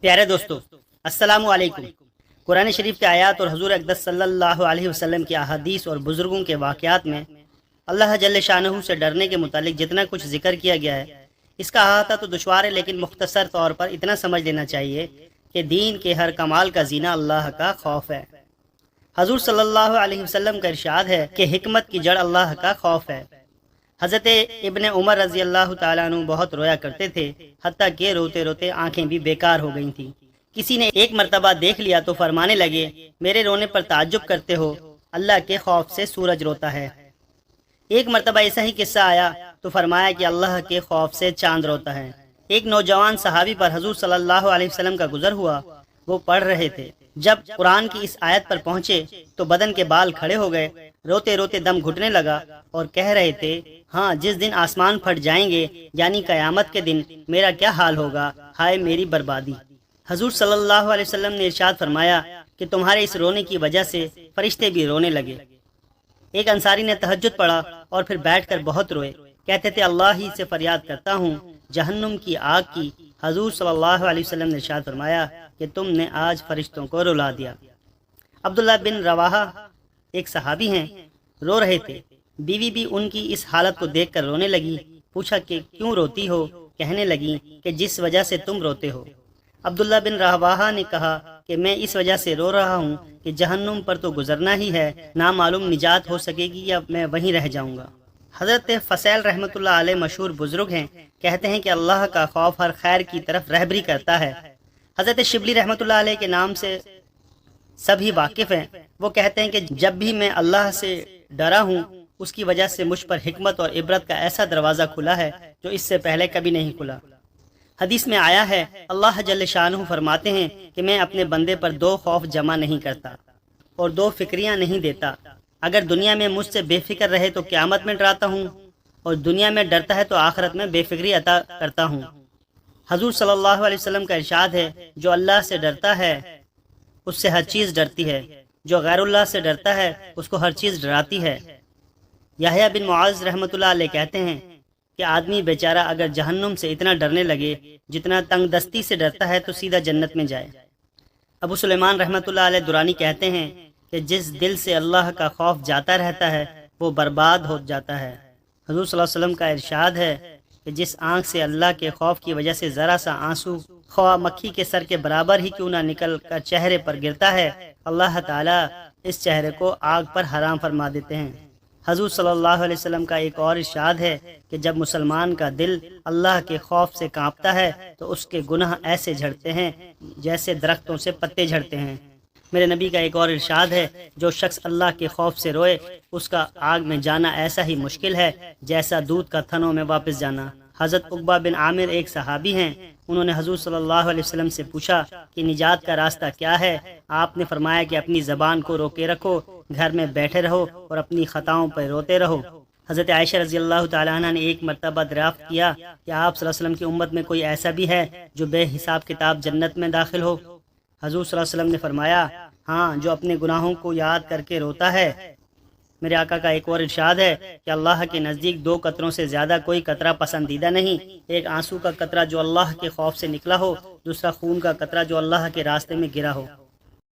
پیارے دوستو، السلام علیکم۔ قرآن شریف کے آیات اور حضور اقدس صلی اللہ علیہ وسلم کی احادیث اور بزرگوں کے واقعات میں اللہ جل شانہ سے ڈرنے کے متعلق جتنا کچھ ذکر کیا گیا ہے، اس کا احاطہ تو دشوار ہے، لیکن مختصر طور پر اتنا سمجھ لینا چاہیے کہ دین کے ہر کمال کا زینہ اللہ کا خوف ہے۔ حضور صلی اللہ علیہ وسلم کا ارشاد ہے کہ حکمت کی جڑ اللہ کا خوف ہے۔ حضرت ابن عمر رضی اللہ تعالیٰ عنہ بہت رویا کرتے تھے، حتیٰ کہ روتے روتے آنکھیں بھی بیکار ہو گئی تھیں۔ کسی نے ایک مرتبہ دیکھ لیا تو فرمانے لگے، میرے رونے پر تعجب کرتے ہو، اللہ کے خوف سے سورج روتا ہے۔ ایک مرتبہ ایسا ہی قصہ آیا تو فرمایا کہ اللہ کے خوف سے چاند روتا ہے۔ ایک نوجوان صحابی پر حضور صلی اللہ علیہ وسلم کا گزر ہوا، وہ پڑھ رہے تھے۔ جب قرآن کی اس آیت پر پہنچے تو بدن کے بال کھڑے ہو گئے، روتے روتے دم گھٹنے لگا اور کہہ رہے تھے، ہاں جس دن آسمان پھٹ جائیں گے یعنی قیامت کے دن میرا کیا حال ہوگا، ہائے میری بربادی۔ حضور صلی اللہ علیہ وسلم نے ارشاد فرمایا کہ تمہارے اس رونے کی وجہ سے فرشتے بھی رونے لگے۔ ایک انصاری نے تہجد پڑھا اور پھر بیٹھ کر بہت روئے، کہتے تھے اللہ ہی سے فریاد کرتا ہوں جہنم کی آگ کی۔ حضور صلی اللہ علیہ وسلم نے ارشاد فرمایا کہ تم نے آج فرشتوں کو رلا دیا۔ عبداللہ بن رواحہ ایک صحابی ہیں، رو رہے تھے، بیوی بھی ان کی اس حالت کو دیکھ کر رونے لگی۔ پوچھا کہ کیوں روتی ہو؟ کہنے لگی کہ جس وجہ سے تم روتے ہو۔ عبداللہ بن رواحہ نے کہا کہ میں اس وجہ سے رو رہا ہوں کہ جہنم پر تو گزرنا ہی ہے، نہ معلوم نجات ہو سکے گی یا میں وہیں رہ جاؤں گا۔ حضرت فصیل رحمۃ اللہ علیہ مشہور بزرگ ہیں، کہتے ہیں کہ اللہ کا خوف ہر خیر کی طرف رہبری کرتا ہے۔ حضرت شبلی رحمۃ اللہ علیہ کے نام سے سبھی واقف ہیں، وہ کہتے ہیں کہ جب بھی میں اللہ سے ڈرا ہوں اس کی وجہ سے مجھ پر حکمت اور عبرت کا ایسا دروازہ کھلا ہے جو اس سے پہلے کبھی نہیں کھلا۔ حدیث میں آیا ہے، اللہ جل شانہ فرماتے ہیں کہ میں اپنے بندے پر دو خوف جمع نہیں کرتا اور دو فکریاں نہیں دیتا، اگر دنیا میں مجھ سے بے فکر رہے تو قیامت میں ڈراتا ہوں، اور دنیا میں ڈرتا ہے تو آخرت میں بے فکری عطا کرتا ہوں۔ حضور صلی اللہ علیہ وسلم کا ارشاد ہے، جو اللہ سے ڈرتا ہے اس سے ہر چیز ڈرتی ہے، جو غیر اللہ سے ڈرتا ہے اس کو ہر چیز ڈراتی ہے۔ یحییٰ بن معاذ رحمۃ اللہ علیہ کہتے ہیں کہ آدمی بیچارہ اگر جہنم سے اتنا ڈرنے لگے جتنا تنگ دستی سے ڈرتا ہے تو سیدھا جنت میں جائے۔ ابو سلیمان رحمۃ اللہ علیہ درانی کہتے ہیں کہ جس دل سے اللہ کا خوف جاتا رہتا ہے وہ برباد ہو جاتا ہے۔ حضور صلی اللہ علیہ وسلم کا ارشاد ہے کہ جس آنکھ سے اللہ کے خوف کی وجہ سے ذرا سا آنسو خواہ مکھی کے سر کے برابر ہی کیوں نہ نکل کر چہرے پر گرتا ہے، اللہ تعالیٰ اس چہرے کو آگ پر حرام فرما دیتے ہیں۔ حضور صلی اللہ علیہ وسلم کا ایک اور ارشاد ہے کہ جب مسلمان کا دل اللہ کے خوف سے کانپتا ہے تو اس کے گناہ ایسے جھڑتے ہیں جیسے درختوں سے پتے جھڑتے ہیں۔ میرے نبی کا ایک اور ارشاد ہے، جو شخص اللہ کے خوف سے روئے اس کا آگ میں جانا ایسا ہی مشکل ہے جیسا دودھ کا تھنوں میں واپس جانا۔ حضرت عقبہ بن عامر ایک صحابی ہیں، انہوں نے حضور صلی اللہ علیہ وسلم سے پوچھا کہ نجات کا راستہ کیا ہے؟ آپ نے فرمایا کہ اپنی زبان کو روکے رکھو، گھر میں بیٹھے رہو اور اپنی خطاؤں پر روتے رہو۔ حضرت عائشہ رضی اللہ تعالیٰ عنہ نے ایک مرتبہ دریافت کیا کہ آپ صلی اللہ علیہ وسلم کی امت میں کوئی ایسا بھی ہے جو بے حساب کتاب جنت میں داخل ہو؟ حضور صلی اللہ علیہ وسلم نے فرمایا، ہاں، جو اپنے گناہوں کو یاد کر کے روتا ہے۔ میرے آقا کا ایک اور ارشاد ہے کہ اللہ کے نزدیک دو قطروں سے زیادہ کوئی قطرہ پسندیدہ نہیں، ایک آنسو کا قطرہ جو اللہ کے خوف سے نکلا ہو، دوسرا خون کا قطرہ جو اللہ کے راستے میں گرا ہو۔